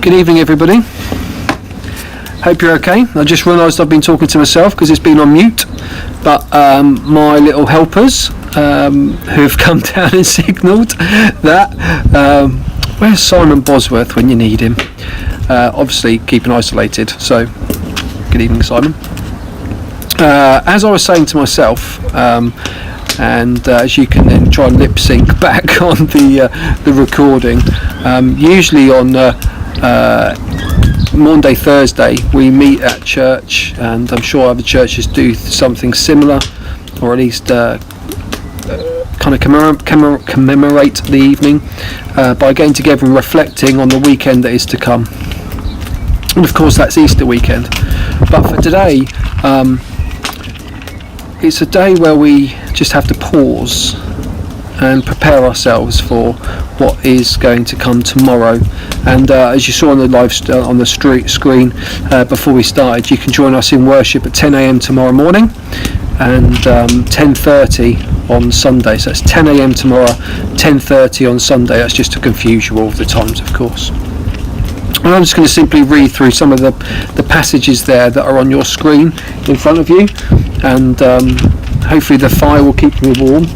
Good evening, everybody. Hope you're okay. I just realised I've been talking to myself because it's been on mute, but my little helpers who've come down and signalled that where's Simon Bosworth when you need him? Obviously keeping isolated, so good evening, Simon. As I was saying to myself, and as you can then try and lip sync back on the recording, usually on Maundy Thursday we meet at church, and I'm sure other churches do something similar, or at least kind of commemorate the evening by getting together and reflecting on the weekend that is to come. And of course that's Easter weekend, but for today it's a day where we just have to pause and prepare ourselves for what is going to come tomorrow. And as you saw on the live on the screen before we started, you can join us in worship at 10 a.m. tomorrow morning and 10:30 on Sunday. So it's 10 a.m. tomorrow, 10:30 on Sunday. That's just to confuse you all of the times, of course. And I'm just going to simply read through some of the passages there that are on your screen in front of you, and hopefully the fire will keep me warm.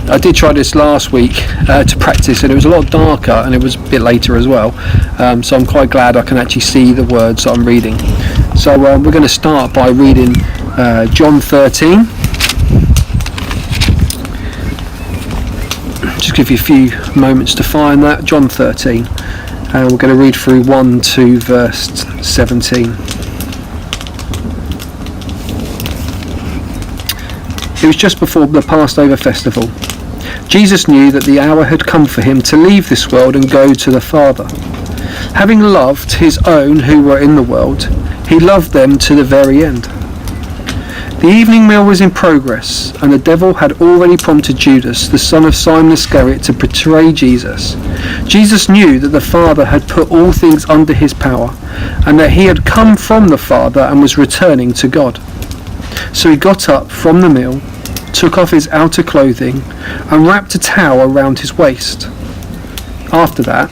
I did try this last week to practice, and it was a lot darker and it was a bit later as well, so I'm quite glad I can actually see the words that I'm reading. So we're going to start by reading John 13. Just give you a few moments to find that. John 13, and we're going to read through 1 to verse 17. It was just before the Passover festival. Jesus knew that the hour had come for him to leave this world and go to the Father. Having loved his own who were in the world, he loved them to the very end. The evening meal was in progress, and the devil had already prompted Judas, the son of Simon Iscariot, to betray Jesus. Jesus knew that the Father had put all things under his power, and that he had come from the Father and was returning to God. So he got up from the meal, took off his outer clothing, and wrapped a towel around his waist. After that,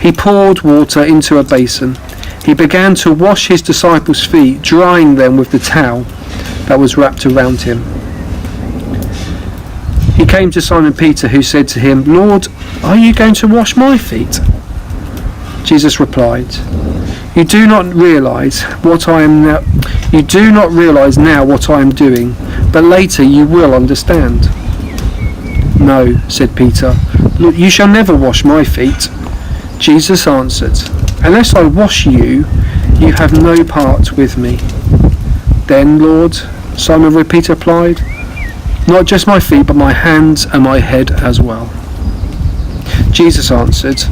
he poured water into a basin. He began to wash his disciples' feet, drying them with the towel that was wrapped around him. He came to Simon Peter, who said to him, "Lord, are you going to wash my feet?" Jesus replied, You do not realize now what I am doing, but later you will understand." "No," said Peter, "Look, you shall never wash my feet." Jesus answered, "Unless I wash you, you have no part with me." "Then, Lord," Simon Peter replied, "not just my feet, but my hands and my head as well." Jesus answered,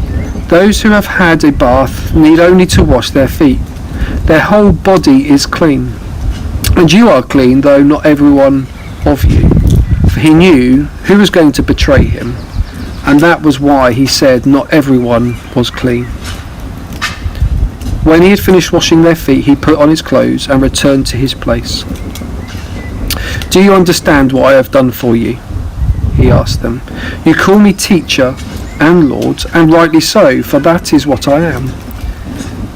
"Those who have had a bath need only to wash their feet. Their whole body is clean. And you are clean, though not every one of you." For he knew who was going to betray him, and that was why he said not everyone was clean. When he had finished washing their feet, he put on his clothes and returned to his place. "Do you understand what I have done for you?" he asked them. "You call me teacher and Lord, and rightly so, for that is what I am.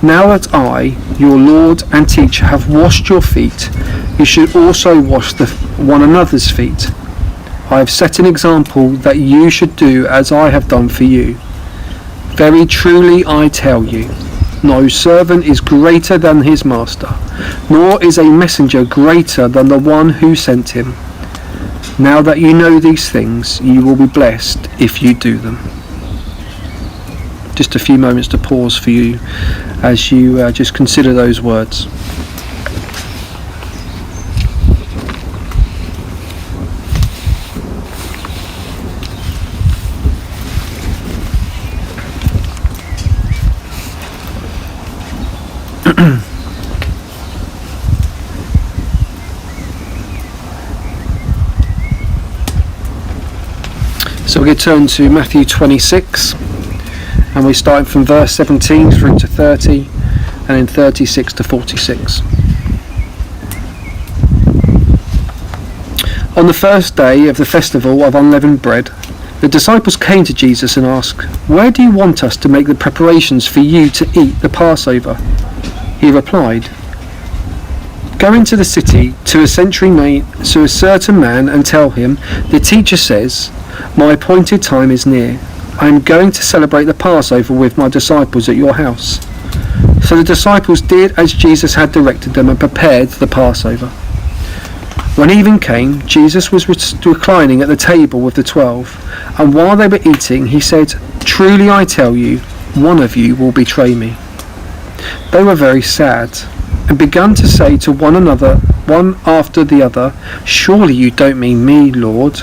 Now that I, your Lord and teacher, have washed your feet, you should also wash one another's feet. I have set an example that you should do as I have done for you. Very truly I tell you, no servant is greater than his master, nor is a messenger greater than the one who sent him. Now that you know these things, you will be blessed if you do them." Just a few moments to pause for you as you just consider those words. So we're going to turn to Matthew 26. And we start from verse 17 through to 30, and then 36 to 46. On the first day of the festival of unleavened bread, The disciples came to Jesus and asked, "Where do you want us to make the preparations for you to eat the Passover?" He replied, "Go into the city to a certain man and tell him, 'The teacher says, my appointed time is near. I am going to celebrate the Passover with my disciples at your house.'" So the disciples did as Jesus had directed them and prepared the Passover. When evening came, Jesus was reclining at the table with the 12, and while they were eating, he said, "Truly I tell you, one of you will betray me." They were very sad, and began to say to one another, one after the other, "Surely you don't mean me, Lord?"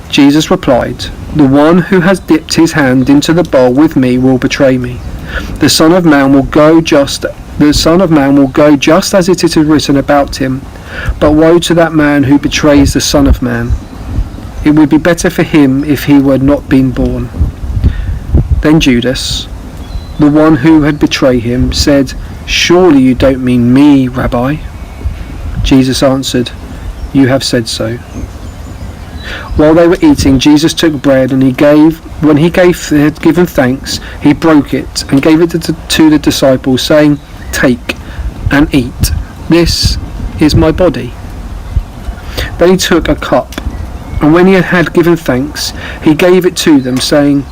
Jesus replied, "The one who has dipped his hand into the bowl with me will betray me. The Son of Man will go just as it is written about him. But woe to that man who betrays the Son of Man. It would be better for him if he were not been born." Then Judas, the one who had betrayed him, said, "Surely you don't mean me, Rabbi?" Jesus answered, "You have said so." While they were eating, Jesus took bread, and when he had given thanks, he broke it and gave it to the disciples, saying, "Take and eat. This is my body." Then he took a cup, and when he had given thanks, he gave it to them, saying,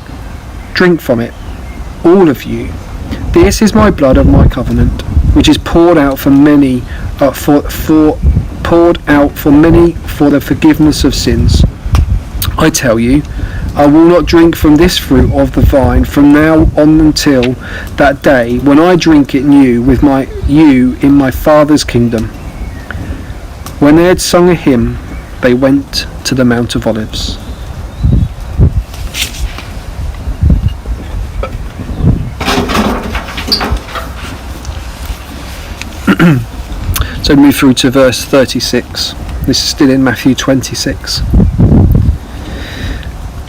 "Drink from it, all of you. This is my blood of my covenant, which is poured out for many for the forgiveness of sins. I tell you, I will not drink from this fruit of the vine from now on until that day when I drink it new with you in my Father's kingdom." When they had sung a hymn, they went to the Mount of Olives. So move through to verse 36. This is still in Matthew 26.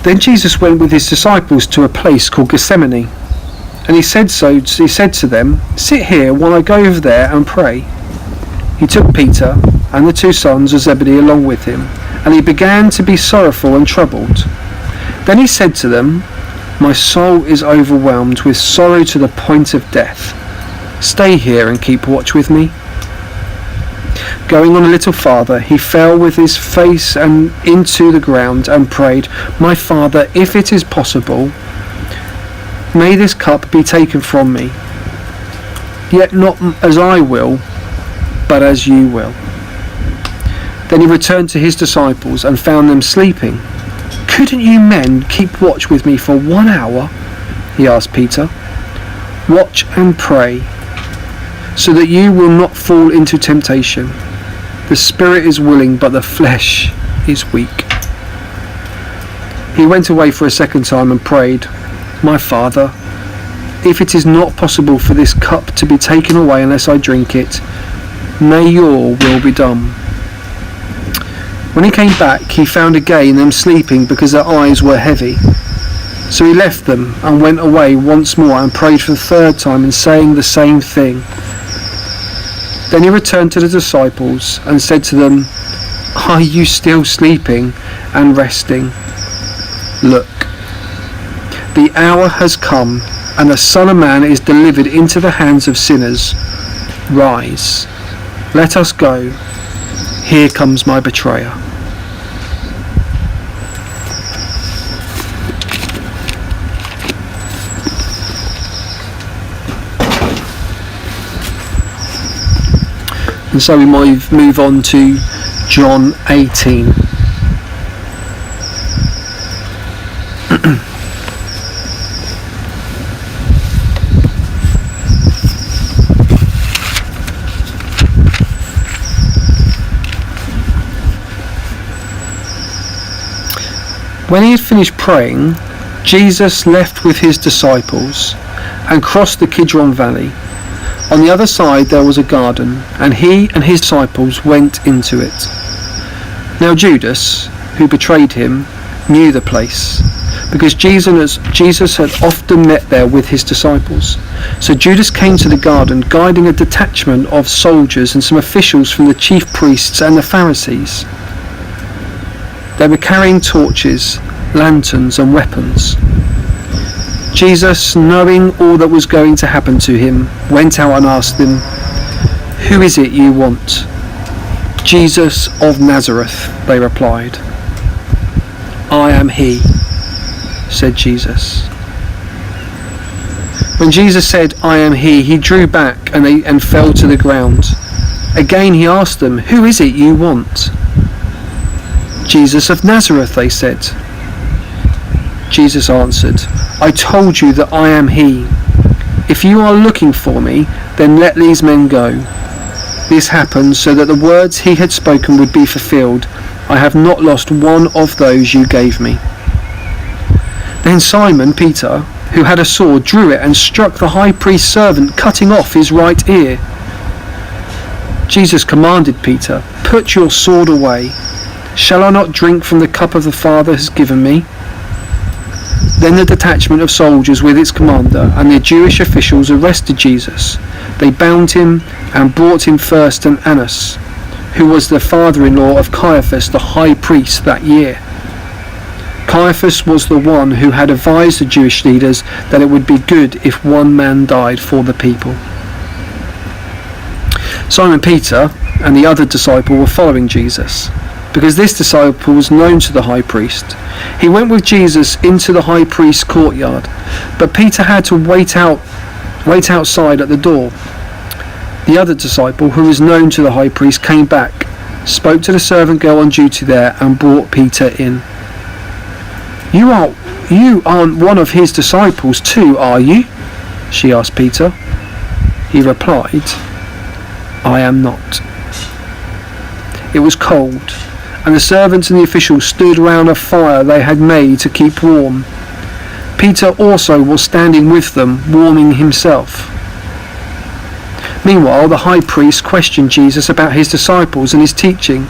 Then Jesus went with his disciples to a place called Gethsemane, and he said to them, "Sit here while I go over there and pray." He took Peter and the two sons of Zebedee along with him, and he began to be sorrowful and troubled. Then he said to them, "My soul is overwhelmed with sorrow to the point of death. Stay here and keep watch with me." Going on a little farther, he fell with his face into the ground and prayed, "My Father, if it is possible, may this cup be taken from me. Yet not as I will, but as you will." Then he returned to his disciples and found them sleeping. "Couldn't you men keep watch with me for 1 hour?" he asked Peter. "Watch and pray, so that you will not fall into temptation. The spirit is willing, but the flesh is weak." He went away for a second time and prayed, "My Father, if it is not possible for this cup to be taken away unless I drink it, may your will be done." When he came back, he found again them sleeping because their eyes were heavy. So he left them and went away once more and prayed for the third time and saying the same thing. Then he returned to the disciples and said to them, "Are you still sleeping and resting? Look, the hour has come, and the Son of Man is delivered into the hands of sinners. Rise, let us go. Here comes my betrayer." And so we might move on to John 18. When he had finished praying, Jesus left with his disciples and crossed the Kidron Valley. On the other side there was a garden, and he and his disciples went into it. Now Judas, who betrayed him, knew the place, because Jesus had often met there with his disciples. So Judas came to the garden, guiding a detachment of soldiers and some officials from the chief priests and the Pharisees. They were carrying torches, lanterns and weapons. Jesus, knowing all that was going to happen to him, went out and asked them, "Who is it you want?" "Jesus of Nazareth," they replied. "I am he," said Jesus. When Jesus said, "I am he drew back and fell to the ground. Again he asked them, "Who is it you want?" "Jesus of Nazareth," they said. Jesus answered, "I told you that I am he. If you are looking for me, then let these men go." This happened so that the words he had spoken would be fulfilled. "I have not lost one of those you gave me." Then Simon Peter, who had a sword, drew it and struck the high priest's servant, cutting off his right ear. Jesus commanded Peter, "Put your sword away. Shall I not drink from the cup the Father has given me?" Then the detachment of soldiers with its commander and the Jewish officials arrested Jesus. They bound him and brought him first to Annas, who was the father-in-law of Caiaphas, the high priest that year. Caiaphas was the one who had advised the Jewish leaders that it would be good if one man died for the people. Simon Peter and the other disciple were following Jesus, because this disciple was known to the high priest. He went with Jesus into the high priest's courtyard, but Peter had to wait outside at the door. The other disciple, who was known to the high priest, came back, spoke to the servant girl on duty there, and brought Peter in. You aren't one of his disciples too, are you?" she asked Peter. He replied, "I am not." It was cold, and the servants and the officials stood round a fire they had made to keep warm. Peter also was standing with them, warming himself. Meanwhile, the high priest questioned Jesus about his disciples and his teaching.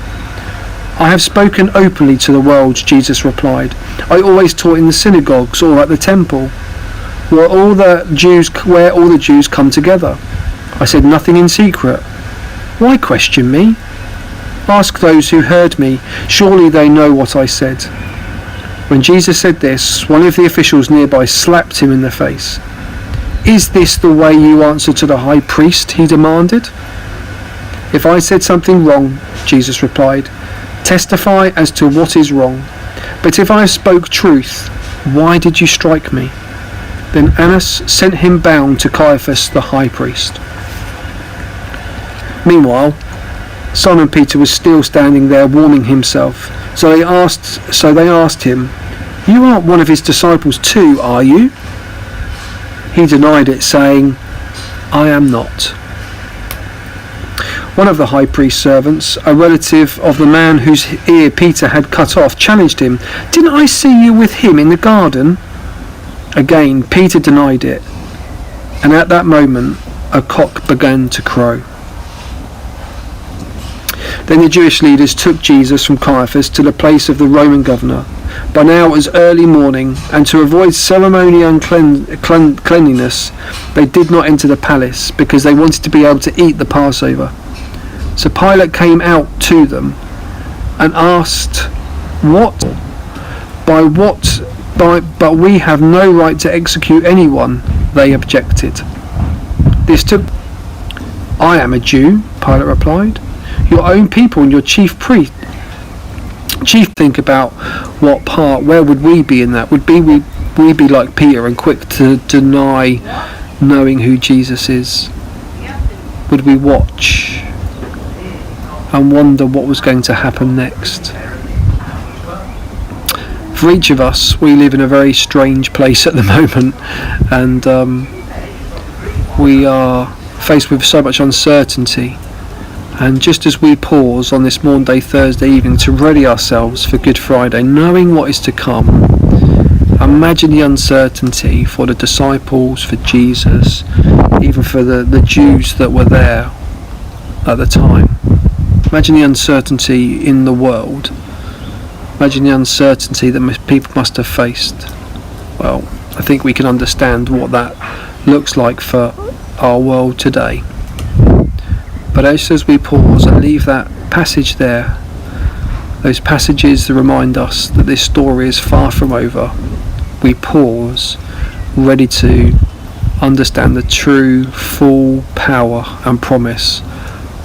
"I have spoken openly to the world," Jesus replied. "I always taught in the synagogues or at the temple, where all the Jews come together. I said nothing in secret. Why question me? Ask those who heard me. Surely they know what I said." When Jesus said this, one of the officials nearby slapped him in the face. "Is this the way you answer to the high priest?" he demanded. "If I said something wrong," Jesus replied, "testify as to what is wrong. But if I spoke truth, why did you strike me?" Then Annas sent him bound to Caiaphas the high priest. Meanwhile, Simon Peter was still standing there warming himself. So they asked him, "You aren't one of his disciples too, are you?" He denied it, saying, "I am not." One of the high priest's servants, a relative of the man whose ear Peter had cut off, challenged him, "Didn't I see you with him in the garden?" Again, Peter denied it, and at that moment a cock began to crow. Then the Jewish leaders took Jesus from Caiaphas to the place of the Roman governor. By now it was early morning, and to avoid ceremony and cleanliness, they did not enter the palace, because they wanted to be able to eat the Passover. So Pilate came out to them and asked, But we have no right to execute anyone," they objected. "I am a Jew," Pilate replied. "Your own people and your chief think about where would we be in that? Would we be like Peter and quick to deny knowing who Jesus is? Would we watch and wonder what was going to happen next?" For each of us, we live in a very strange place at the moment, and we are faced with so much uncertainty. And just as we pause on this Maundy Thursday evening to ready ourselves for Good Friday, knowing what is to come, imagine the uncertainty for the disciples, for Jesus, even for the Jews that were there at the time. Imagine the uncertainty in the world. Imagine the uncertainty that people must have faced. Well, I think we can understand what that looks like for our world today. But as we pause and leave that passage there, those passages that remind us that this story is far from over, we pause, ready to understand the true, full power and promise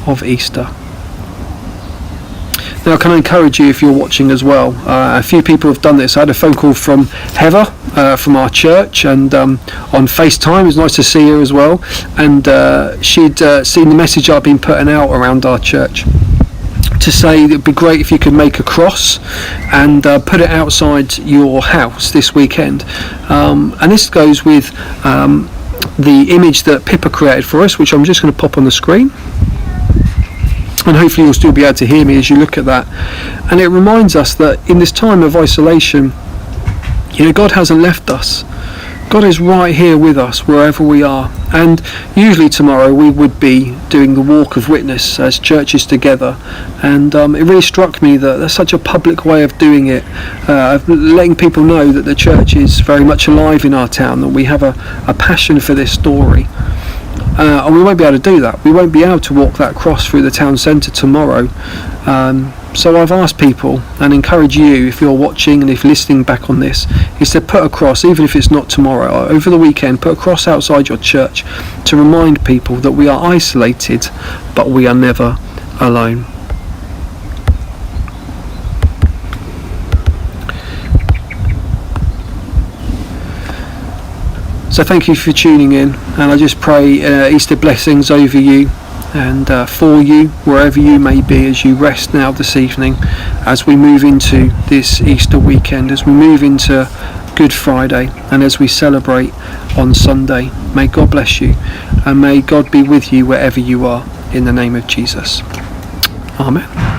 of Easter. Now, can I encourage you, if you're watching as well, a few people have done this. I had a phone call from Heather from our church, and on FaceTime. It was nice to see her as well, and she'd seen the message I've been putting out around our church to say it'd be great if you could make a cross and put it outside your house this weekend, and this goes with the image that Pippa created for us, which I'm just going to pop on the screen. And hopefully you'll still be able to hear me as you look at that. And it reminds us that in this time of isolation, God hasn't left us. God is right here with us wherever we are. And usually tomorrow we would be doing the walk of witness as churches together. And it really struck me that that's such a public way of doing it, of letting people know that the church is very much alive in our town, that we have a passion for this story. And we won't be able to do that. We won't be able to walk that cross through the town centre tomorrow. So I've asked people, and encourage you, if you're watching and if listening back on this, is to put a cross, even if it's not tomorrow, over the weekend, put a cross outside your church to remind people that we are isolated, but we are never alone. So thank you for tuning in, and I just pray Easter blessings over you and for you wherever you may be as you rest now this evening, as we move into this Easter weekend, as we move into Good Friday, and as we celebrate on Sunday. May God bless you, and may God be with you wherever you are, in the name of Jesus. Amen.